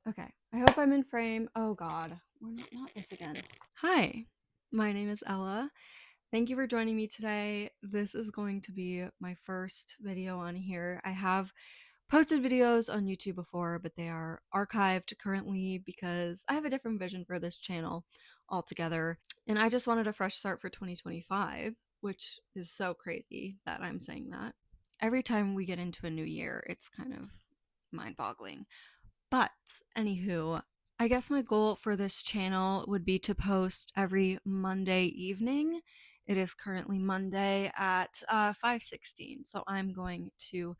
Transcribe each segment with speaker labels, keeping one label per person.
Speaker 1: Okay, I hope I'm in frame. Oh god, we're not this again. Hi, my name is Ella. Thank you for joining me today. This is going to be my first video on here. I have posted videos on YouTube before, but they are archived currently because I have a different vision for this channel altogether. And I just wanted a fresh start for 2025, which is so crazy that I'm saying that. Every time we get into a new year, it's kind of mind boggling. But anywho, I guess my goal for this channel would be to post every Monday evening. It is currently Monday at 5:16, so I'm going to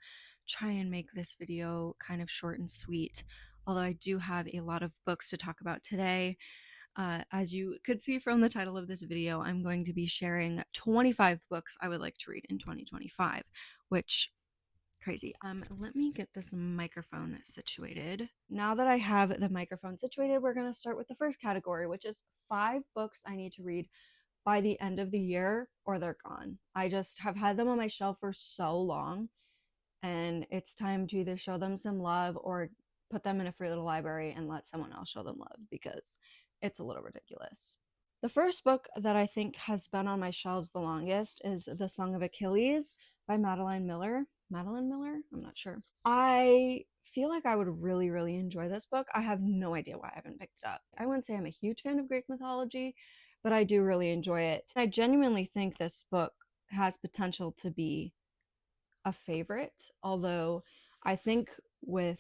Speaker 1: try and make this video kind of short and sweet. Although I do have a lot of books to talk about today. As you could see from the title of this video, I'm going to be sharing 25 books I would like to read in 2025, which crazy. Let me get this microphone situated. Now that I have the microphone situated, we're going to start with the first category, which is 5 books I need to read by the end of the year or they're gone. I just have had them on my shelf for so long, and it's time to either show them some love or put them in a free little library and let someone else show them love because it's a little ridiculous. The first book that I think has been on my shelves the longest is The Song of Achilles by Madeline Miller. Madeline Miller? I'm not sure. I feel like I would really, really enjoy this book. I have no idea why I haven't picked it up. I wouldn't say I'm a huge fan of Greek mythology, but I do really enjoy it. I genuinely think this book has potential to be a favorite, although I think with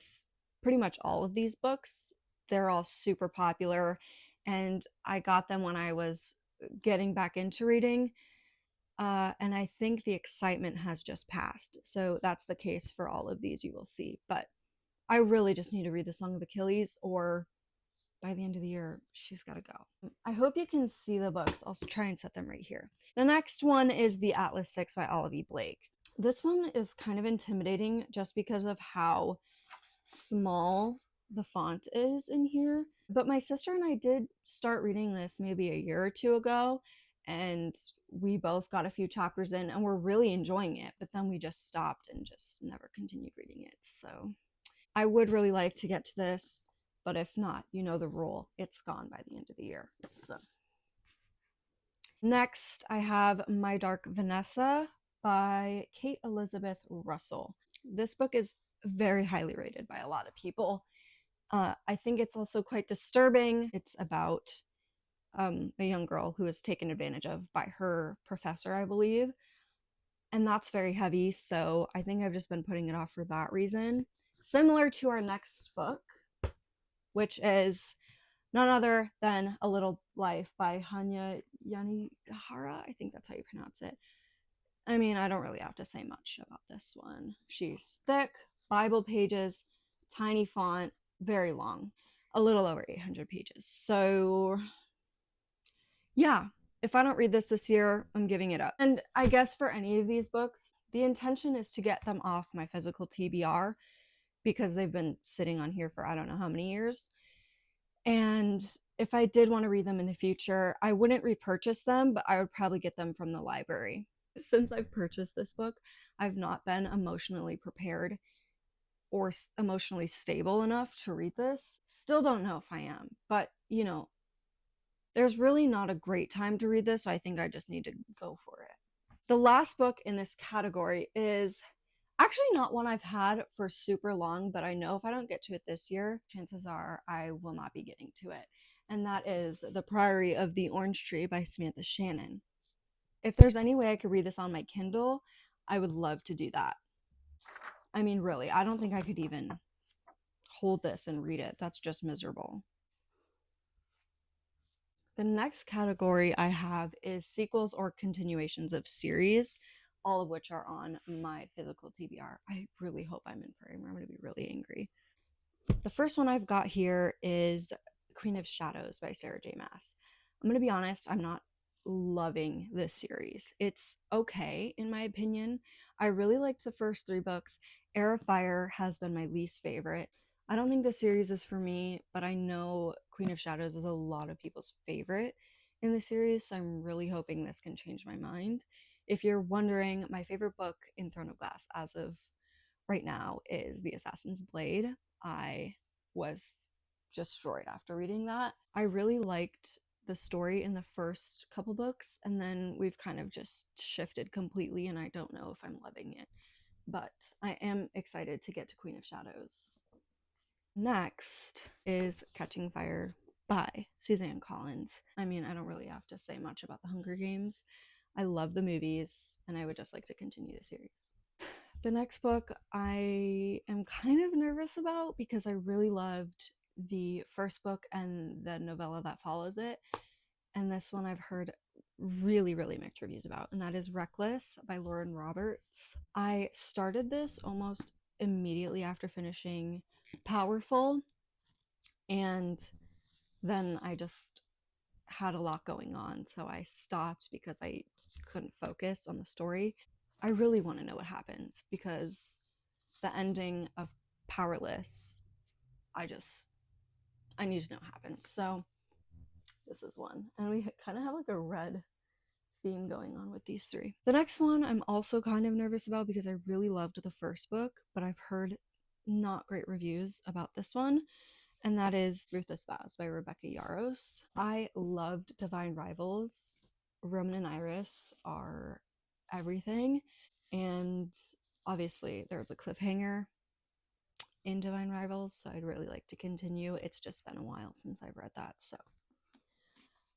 Speaker 1: pretty much all of these books, they're all super popular, and I got them when I was getting back into reading. And I think the excitement has just passed. So that's the case for all of these, you will see. But I really just need to read The Song of Achilles, or by the end of the year, she's got to go. I hope you can see the books. I'll try and set them right here. The next one is The Atlas Six by Olive Blake. This one is kind of intimidating just because of how small the font is in here. But my sister and I did start reading this maybe a year or two ago, and we both got a few chapters in and we're really enjoying it. But then we just stopped and just never continued reading it. So I would really like to get to this, but if not, you know the rule. It's gone by the end of the year. So next, I have My Dark Vanessa by Kate Elizabeth Russell. This book is very highly rated by a lot of people. I think it's also quite disturbing. It's about a young girl who is taken advantage of by her professor, I believe. And that's very heavy, so I think I've just been putting it off for that reason. Similar to our next book, which is none other than A Little Life by Hanya Yanihara. I think that's how you pronounce it. I mean, I don't really have to say much about this one. She's thick, Bible pages, tiny font, very long, a little over 800 pages. So, yeah, if I don't read this year, I'm giving it up. And I guess for any of these books, the intention is to get them off my physical TBR because they've been sitting on here for I don't know how many years. And if I did want to read them in the future, I wouldn't repurchase them, but I would probably get them from the library. Since I've purchased this book, I've not been emotionally prepared or emotionally stable enough to read this. Still don't know if I am, but you know, there's really not a great time to read this, so I think I just need to go for it. The last book in this category is actually not one I've had for super long, but I know if I don't get to it this year, chances are I will not be getting to it. And that is The Priory of the Orange Tree by Samantha Shannon. If there's any way I could read this on my Kindle, I would love to do that. I mean, really, I don't think I could even hold this and read it. That's just miserable. The next category I have is sequels or continuations of series, all of which are on my physical TBR. I really hope I'm in frame or I'm going to be really angry. The first one I've got here is Queen of Shadows by Sarah J. Maas. I'm going to be honest, I'm not loving this series. It's okay, in my opinion. I really liked the first 3 books. Heir of Fire has been my least favorite. I don't think the series is for me, but I know Queen of Shadows is a lot of people's favorite in the series, so I'm really hoping this can change my mind. If you're wondering, my favorite book in Throne of Glass as of right now is The Assassin's Blade. I was destroyed after reading that. I really liked the story in the first couple books, and then we've kind of just shifted completely, and I don't know if I'm loving it. But I am excited to get to Queen of Shadows. Next is Catching Fire by Suzanne Collins. I mean, I don't really have to say much about the Hunger Games. I love the movies, and I would just like to continue the series. The next book I am kind of nervous about because I really loved the first book and the novella that follows it. And this one I've heard really, really mixed reviews about, and that is Reckless by Lauren Roberts. I started this almost immediately after finishing Powerful, and then I just had a lot going on, so I stopped because I couldn't focus on the story. I really want to know what happens because the ending of Powerless, I need to know what happens. So this is one, and we kind of have like a red theme going on with these three. The next one I'm also kind of nervous about because I really loved the first book, but I've heard not great reviews about this one, and that is Ruthless Vows by Rebecca Yarros. I loved Divine Rivals. Roman and Iris are everything, and obviously there's a cliffhanger in Divine Rivals, so I'd really like to continue. It's just been a while since I've read that, so.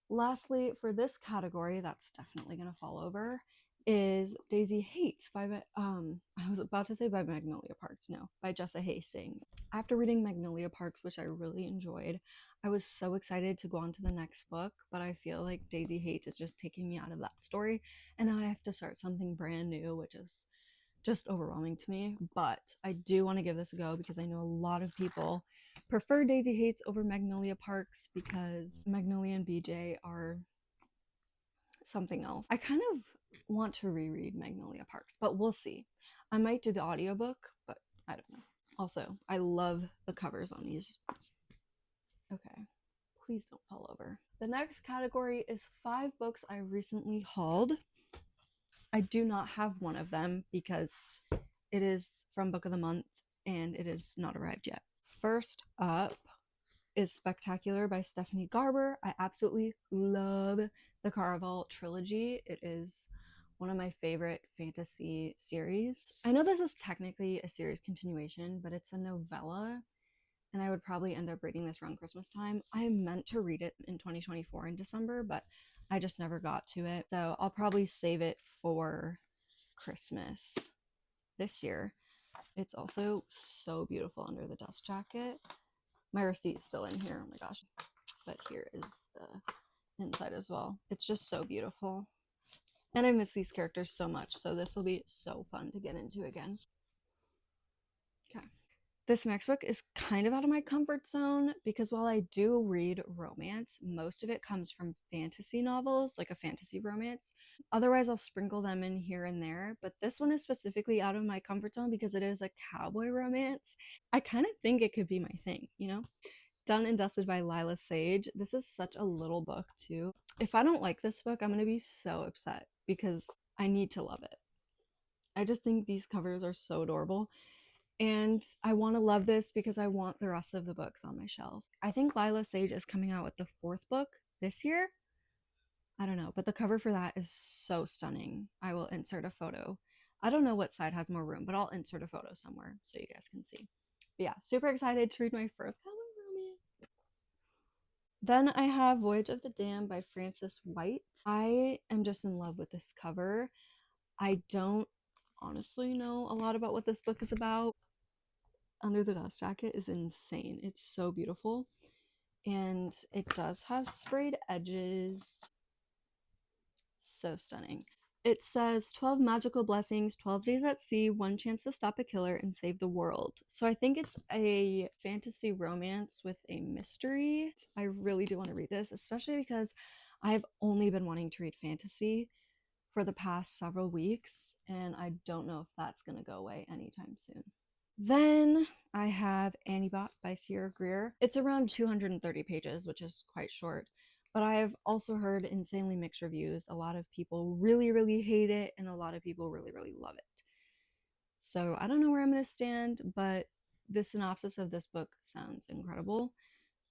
Speaker 1: Lastly, for this category, that's definitely going to fall over, is Daisy Hates by, I was about to say by Magnolia Parks, no, by Jessa Hastings. After reading Magnolia Parks, which I really enjoyed, I was so excited to go on to the next book, but I feel like Daisy Hates is just taking me out of that story, and now I have to start something brand new, which is just overwhelming to me. But I do want to give this a go because I know a lot of people prefer Daisy Hates over Magnolia Parks because Magnolia and BJ are something else. I kind of want to reread Magnolia Parks, but we'll see. I might do the audiobook, but I don't know. Also, I love the covers on these. Okay, please don't fall over. The next category is 5 books I recently hauled. I do not have one of them because it is from Book of the Month and it has not arrived yet. First up is Spectacular by Stephanie Garber. I absolutely love the Caraval trilogy. It is one of my favorite fantasy series. I know this is technically a series continuation, but it's a novella, and I would probably end up reading this around Christmas time. I meant to read it in 2024 in December, but I just never got to it. So I'll probably save it for Christmas this year. It's also so beautiful under the dust jacket. My receipt's still in here. Oh my gosh. But here is the inside as well. It's just so beautiful. And I miss these characters so much, so this will be so fun to get into again. Okay. This next book is kind of out of my comfort zone because while I do read romance, most of it comes from fantasy novels, like a fantasy romance. Otherwise, I'll sprinkle them in here and there, but this one is specifically out of my comfort zone because it is a cowboy romance. I kind of think it could be my thing, you know? Done and Dusted by Lila Sage. This is such a little book, too. If I don't like this book, I'm going to be so upset because I need to love it. I just think these covers are so adorable. And I want to love this because I want the rest of the books on my shelf. I think Lila Sage is coming out with the 4th book this year. I don't know, but the cover for that is so stunning. I will insert a photo. I don't know what side has more room, but I'll insert a photo somewhere so you guys can see. But yeah, super excited to read my first cowboy romance. Then I have Voyage of the Dam by Frances White. I am just in love with this cover. I don't honestly know a lot about what this book is about. Under the Dust Jacket is insane. It's so beautiful. And it does have sprayed edges. So stunning. It says 12 magical blessings, 12 days at sea, one chance to stop a killer and save the world. So I think it's a fantasy romance with a mystery. I really do want to read this, especially because I've only been wanting to read fantasy for the past several weeks, and I don't know if that's going to go away anytime soon. Then I have Annie Bot by Sierra Greer. It's around 230 pages, which is quite short. But I have also heard insanely mixed reviews. A lot of people really, really hate it, and a lot of people really, really love it. So I don't know where I'm going to stand, but the synopsis of this book sounds incredible.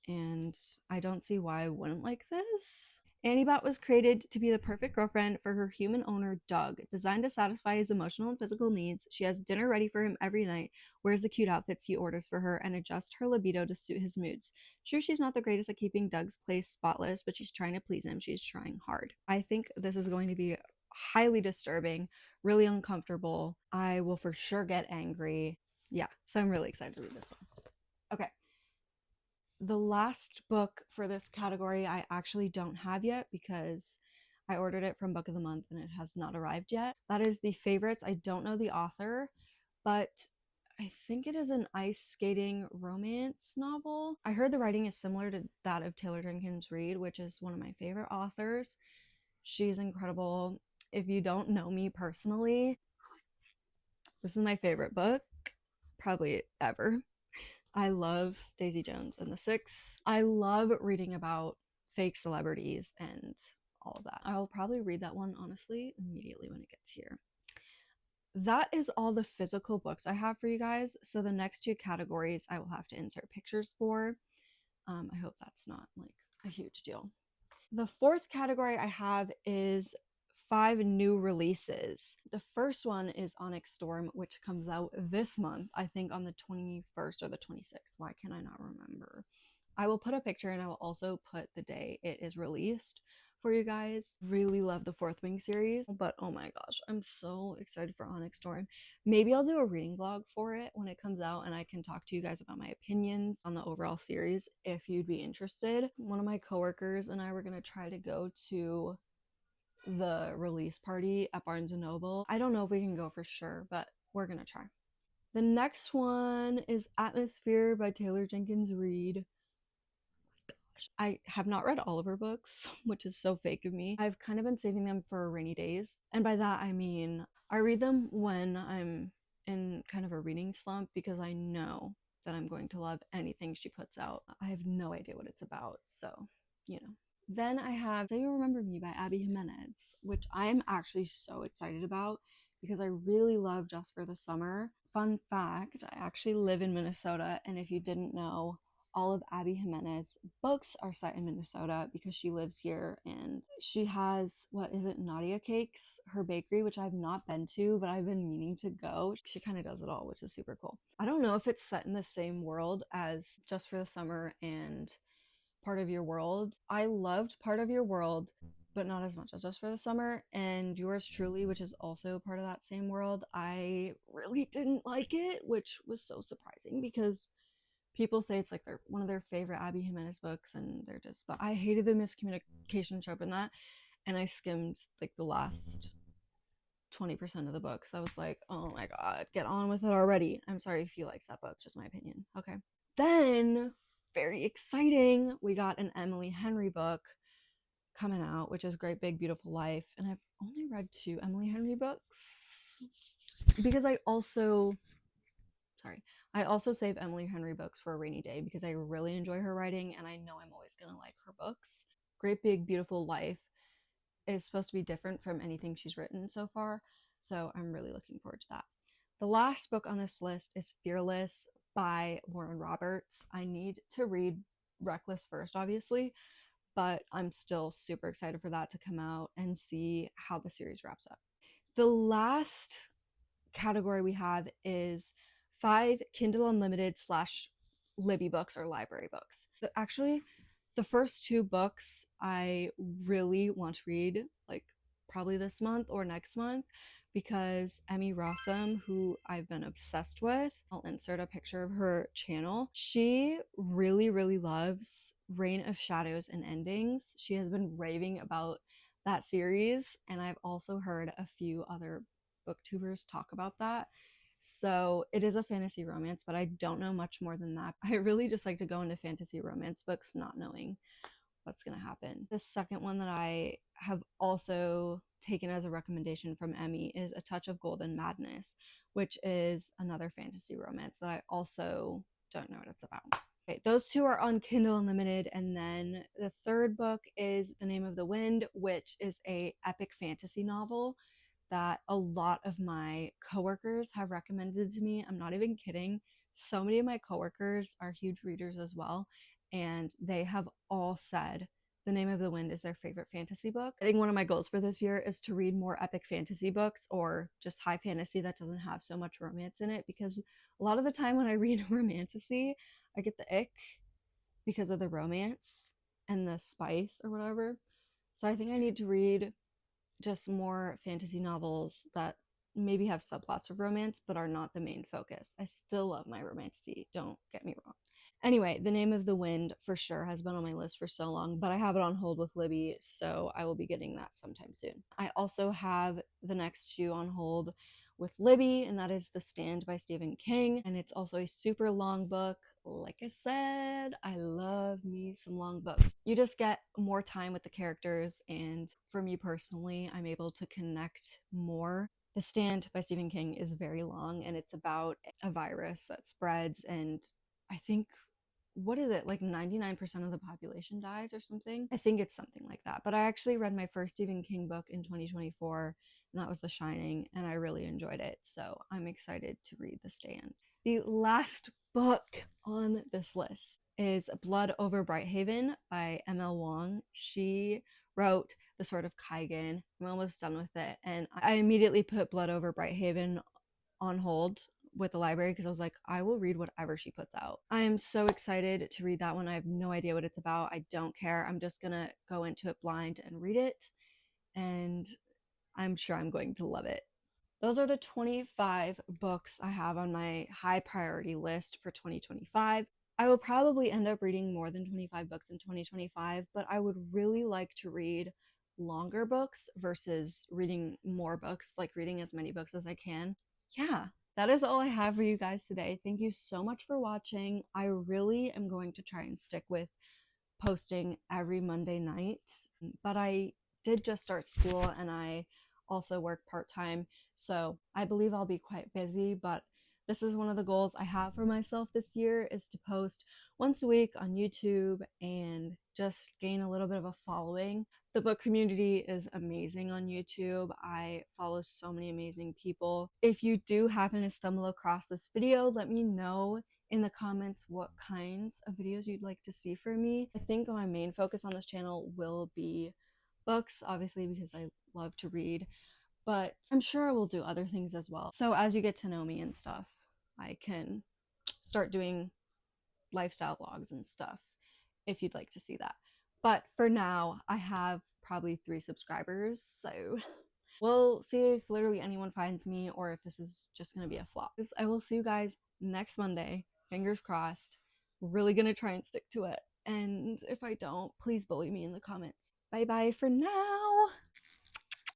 Speaker 1: and I don't see why I wouldn't like this. Annibot was created to be the perfect girlfriend for her human owner, Doug. Designed to satisfy his emotional and physical needs, she has dinner ready for him every night, wears the cute outfits he orders for her, and adjusts her libido to suit his moods. Sure, she's not the greatest at keeping Doug's place spotless, but she's trying to please him. She's trying hard. I think this is going to be highly disturbing, really uncomfortable. I will for sure get angry. Yeah, so I'm really excited to read this one. Okay, the last book for this category I actually don't have yet because I ordered it from Book of the Month and it has not arrived yet. That is The Favorites. I don't know the author, but I think it is an ice skating romance novel. I heard the writing is similar to that of Taylor Jenkins Reid, which is one of my favorite authors. She's incredible. If you don't know me personally, this is my favorite book, probably ever. I love Daisy Jones and the Six. I love reading about fake celebrities and all of that. I'll probably read that one, honestly, immediately when it gets here. That is all the physical books I have for you guys. So the next two categories I will have to insert pictures for. I hope that's not like a huge deal. The fourth category I have is 5 new releases. The first one is Onyx Storm, which comes out this month, I think on the 21st or the 26th. Why can I not remember? I will put a picture and I will also put the day it is released for you guys. Really love the Fourth Wing series, but oh my gosh, I'm so excited for Onyx Storm. Maybe I'll do a reading vlog for it when it comes out and I can talk to you guys about my opinions on the overall series if you'd be interested. One of my coworkers and I were going to try to go to the release party at Barnes & Noble. I don't know if we can go for sure, but we're going to try. The next one is Atmosphere by Taylor Jenkins Reid. I have not read all of her books, which is so fake of me. I've kind of been saving them for rainy days. And by that, I mean, I read them when I'm in kind of a reading slump because I know that I'm going to love anything she puts out. I have no idea what it's about, so, you know. Then I have Say You'll Remember Me by Abby Jimenez, which I am actually so excited about because I really love Just for the Summer. Fun fact, I actually live in Minnesota, and if you didn't know, all of Abby Jimenez books are set in Minnesota because she lives here, and she has, what is it, Nadia Cakes, her bakery, which I've not been to, but I've been meaning to go. She kind of does it all, which is super cool. I don't know if it's set in the same world as Just for the Summer and Part of Your World. I loved Part of Your World, but not as much as Just for the Summer. And Yours Truly, which is also part of that same world, I really didn't like it, which was so surprising because people say it's like one of their favorite Abby Jimenez books, and they're just, but I hated the miscommunication trope in that, and I skimmed like the last 20% of the book, so I was like, oh my god, get on with it already. I'm sorry if you liked that book, it's just my opinion. Okay. Then, very exciting, we got an Emily Henry book coming out, which is Great Big Beautiful Life, and I've only read 2 Emily Henry books because I also save Emily Henry books for a rainy day because I really enjoy her writing and I know I'm always going to like her books. Great Big Beautiful Life is supposed to be different from anything she's written so far, so I'm really looking forward to that. The last book on this list is Fearless by Lauren Roberts. I need to read Reckless first, obviously, but I'm still super excited for that to come out and see how the series wraps up. The last category we have is 5 Kindle Unlimited / Libby books or library books. Actually, the first 2 books I really want to read, like probably this month or next month, because Emmy Rossum, who I've been obsessed with, I'll insert a picture of her channel. She really, really loves Reign of Shadows and Endings. She has been raving about that series, and I've also heard a few other booktubers talk about that. So it is a fantasy romance, but I don't know much more than that. I really just like to go into fantasy romance books not knowing what's going to happen. The second one that I have also taken as a recommendation from Emmy is A Touch of Golden Madness, which is another fantasy romance that I also don't know what it's about. Okay, those 2 are on Kindle Unlimited, and then the third book is The Name of the Wind, which is a epic fantasy novel that a lot of my coworkers have recommended to me. I'm not even kidding. So many of my coworkers are huge readers as well, and they have all said The Name of the Wind is their favorite fantasy book. I think one of my goals for this year is to read more epic fantasy books or just high fantasy that doesn't have so much romance in it, because a lot of the time when I read romantasy, I get the ick because of the romance and the spice or whatever. So I think I need to read just more fantasy novels that maybe have subplots of romance but are not the main focus. I still love my romantasy, don't get me wrong. Anyway, The Name of the Wind for sure has been on my list for so long, but I have it on hold with Libby, so I will be getting that sometime soon. I also have the next two on hold with Libby, and that is The Stand by Stephen King, and it's also a super long book. Like I said, I love me some long books. You just get more time with the characters, and for me personally, I'm able to connect more. The Stand by Stephen King is very long, and it's about a virus that spreads, and I think, what is it, like 99% of the population dies or something? I think it's something like that. But I actually read my first Stephen King book in 2024, and that was The Shining, and I really enjoyed it. So I'm excited to read The Stand. The last book on this list is Blood Over Brighthaven by ML Wong. She wrote The Sword of Kaigan. I'm almost done with it, and I immediately put Blood Over Brighthaven on hold with the library because I was like, I will read whatever she puts out. I am so excited to read that one. I have no idea what it's about. I don't care. I'm just gonna go into it blind and read it, and I'm sure I'm going to love it. Those are the 25 books I have on my high priority list for 2025. I will probably end up reading more than 25 books in 2025, but I would really like to read longer books versus reading more books, like reading as many books as I can. Yeah, that is all I have for you guys today. Thank you so much for watching. I really am going to try and stick with posting every Monday night, but I did just start school and I also work part-time, so I believe I'll be quite busy, but this is one of the goals I have for myself this year, is to post once a week on YouTube and just gain a little bit of a following. The book community is amazing on YouTube. I follow so many amazing people. If you do happen to stumble across this video, let me know in the comments what kinds of videos you'd like to see from me. I think my main focus on this channel will be books, obviously, because I love to read, but I'm sure I will do other things as well. So as you get to know me and stuff, I can start doing lifestyle vlogs and stuff if you'd like to see that. But for now, I have probably 3 subscribers, so we'll see if literally anyone finds me or if this is just gonna be a flop. I will see you guys next Monday. Fingers crossed. Really gonna try and stick to it. And if I don't, please bully me in the comments. Bye bye for now.